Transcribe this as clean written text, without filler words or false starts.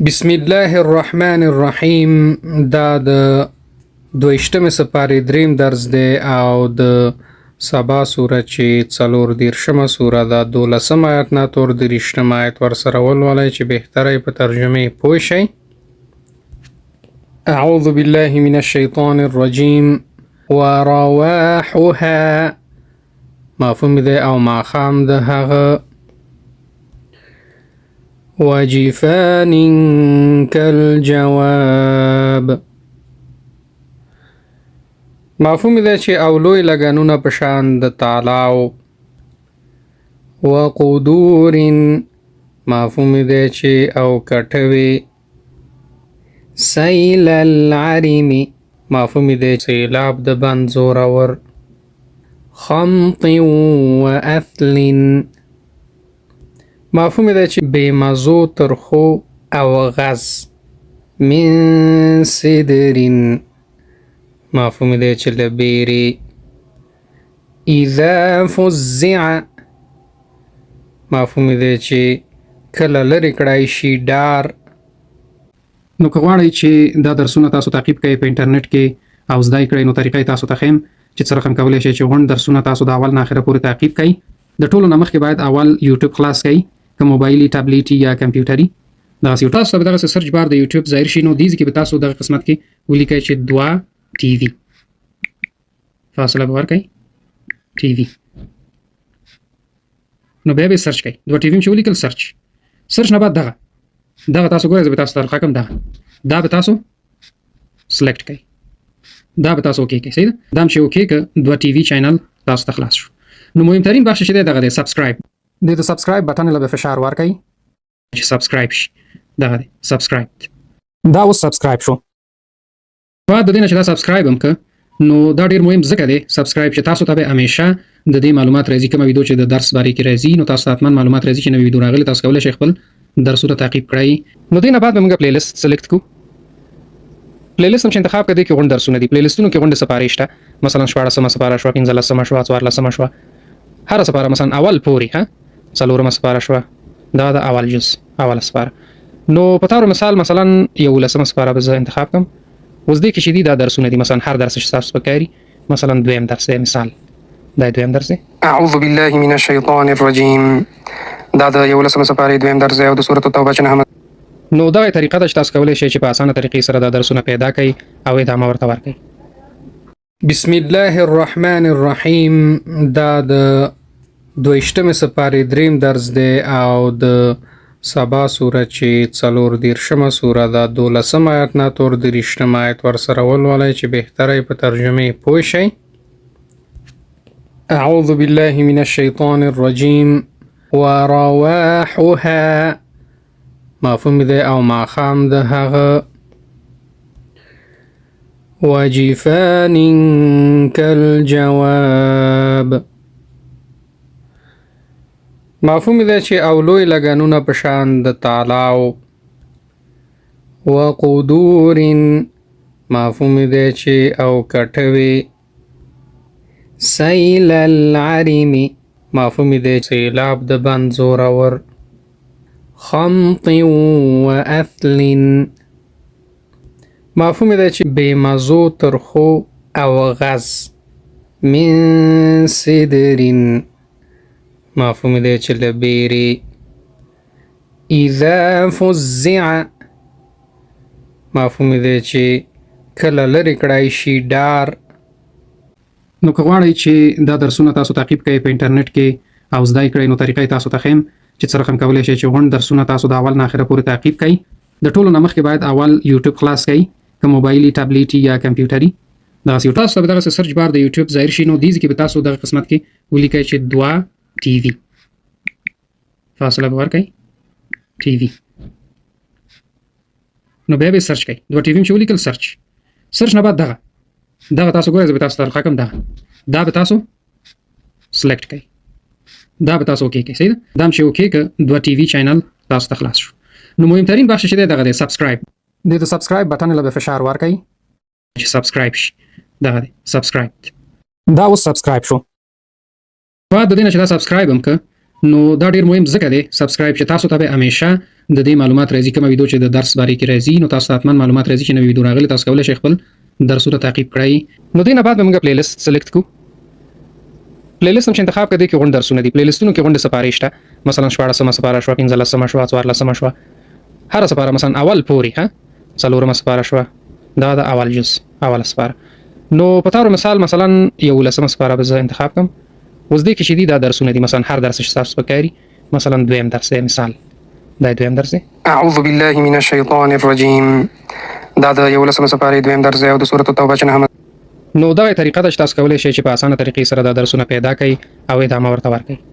بسم الله الرحمن الرحیم. دا د 22مې سپارې دریم درس دی او د سبا سوره چې 40مه سوره ده 12 آیت نه تر 30 آیت ورسره ولولئ چې بهتره په ترجمه پوه شئ. اعوذ بالله من الشیطان الرجیم. ورواحها مفهوم دی او ماښام د هغه. وجفان كالجواب مفهوم دی چې او لوی لګنونه په شان د تالاو. وقدور مفهوم دی چې او کټوي. سیل العرم مفهوم دی چې سیلاب د بند زورور. خمط واثل مفهوم دی چې بېمزو ترخو او غز. من صدر مفهوم دی چې له بیرې. اذا فزع مفهوم دی چې کله لرې کړای شي ډار. نو که غواړئ چې دا درسونه تاسو تعقیب کړئ په انټرنیټ کې او زده کړئ نو طریقه تاسو ته ښیم چې څه رقم کولی شئ چې غونډ درسونه تاسو د اول نه اخره پورې تعقیب کړئ. د ټولو نه مخکې باید اول یوټیوب خلاص کړئ، که موبایلي ټابلیټي یا کمپیوټري. دغسې تاسو ته به دغسې سرچ بار د یوټیوب ظاهر شي، نو دې ځای کې به تاسو دغه قسمت کې ولیکئ چې 2 ټي وي، فاصله به ورکئ ټي وي، نو بیا به سرچ کړئ 2 ټي وي چې ولیکل سرچ نه بعد دغه تاسو ګورئ، زه به تاسو ته رقم دا به تاسو سلیکټ کړئ، دا به تاسو اوکې کړئ. صحیح ده، دا هم چې اوکې که 2 ټي وي چینل تاسو ته خلاص شو. نو مهمترین بخش چې دی دغه دی سبسکرایب. د سبسکرایب بټن له فشار ورکړئ چې سبسکرایب شي. دغه دی سبسکرایب. دا اوس سبسکرایب شو. بعد د دې نه چې دا سبسکرایب هم که نو دا ډیر مهم ځکه دی سبسکرایب چې تاسو ته به همیشه د دې معلومات راځي. کومه ویډیو چې د درس باره کې راځي نو تاسو ته حتما معلومات راځي چې نوې ویډیو راغلې، تاسو کولی شئ خپل درسونه تعقیب کړئ. نو دې نه بعد به موږ پلی لیست سلیکټ کړو. پلی لیست هم چې انتخاب کړئ کې غونډ درسونه دي. پلی لیستونو کې غونډې سپارې شته، مثلا 14مه سپاره شوه، 15مه شوه، 14مه شوه، هره سپاره مثلا اول پورې 4مه سپاره شوه، دا د اول جز اول سپاره. نو په تاسو مثلا 11مه سپاره به زه انتخاب کوم. اوس دې کې چې دي دا درسونه دي، مثلا هر درس چې تاسو پکاري، مثلا دویم درس دی، مثال دا دویم درس دی. اعوذ بالله من الشیطان الرجیم. دا د 11مه سپاره دویم درس دی او د سورة التوبه چې 9. نو دا طریقه ده چې تاسو کولی شئ چې په اسانه طریقې سره دا درسونه پیدا کړئ او ادامه ورته ورکړئ. بسم الله الرحمن الرحیم. دا د 22مې سپارې دریم درس دی او د سبا سوره چې 40مه سوره ده 12 آیت نه تر 30 آیت ورسره ولولئ چې بهتره په ترجمه پوه شئ. اعوذ بالله من الشیطان الرجیم. ورواحها مفهوم دی او ماښام د هغه. وجفان كالجواب مفهوم دی چې او لوی لګنونه په شان د تالاو. وقدور مفهوم دی چې او کټوي. سیل العرم مفهوم دی سیلاب د بند زورور. خمط واثل مفهوم دی چې بېمزو ترخو او غز. من صدر مفهوم دی چې له بیرې. اذا فزع مفهوم دی چې کله لرې کړای شي ډار. نو که غواړئ چې دا درسونه تاسو تعقیب کړئ په انټرنیټ کې او زده کړئ نو طریقه تاسو ته ښیم چې څه رقم کولی شئ چې غونډ درسونه تاسو د اول نه اخره پورې تعقیب کړئ. د ټولو نه مخکې باید اول یوټیوب خلاص کړئ، که موبایلي ټابلیټي یا کمپیوټري. دغسې تاسو ته به دغسې سرچ بار د یوټیوب ظاهر شي، نو دې ځای کې به تاسو دغه قسمت کې ولیکئ چې 2 ټي وي، فاصله به ورکئ ټي وي، نو بیا به سرچ کړئ 2 ټي وي چې ولیکل سرچ نه بعد دغه تاسو ګورئ، زه به تاسو ته رقم دا به تاسو سلیکټ کړئ، دا به تاسو اوکې کړئ. صحیح ده، دا هم چې اوکې که 2 ټي وي چینل تاسو ته خلاص شو. نو مهمترین بخش چې دی دغه دی سبسکرایب. د سبسکرایب بټن له فشار ورکړئ چې سبسکرایب شي. دغه دی سبسکرایب. دا اوس سبسکرایب شو. بعد د دې نه چې دا سبسکرایب هم که نو دا ډیر مهم ځکه دی سبسکرایب چې تاسو ته به همیشه د دې معلومات راځي کوم ویډیو چې د درس باره کې راځي نو تاسو ته حتما معلومات راځي چې نوې ویډیو راغلی تاسو کولای شئ خپل درسونه تعقیب کړئ نو دې نه بعد به موږ پلی لیست سلیکټ کوو پلی لیست هم چې انتخاب کړئ کې غونډ درسونه دي پلی لیستونو کې غونډه سپارې شته مثلا 14مه سپاره شوه 15مه شوه 14مه شوه هر سپاره مثلا اول پوري ها 4مه سپاره شوه دا د اول جز اول سپاره نو په تاسو مثلا 11مه سپاره به زه انتخاب کوم اوس دې کې چې دي دا درسونه دي مثلا هر درس چې تاسو پکاري مثلا دویم درس دی مثال دا دویم درس دی اعوذ بالله من الشیطان الرجیم دا د 11مه سپارې دویم درس دی او د سورة التوبه چې 9 نو دا طریقه ده چې تاسو کولای شئ چې په اسانه طریقې سره دا درسونه پیدا کړئ او ادامه ورته ورکړئ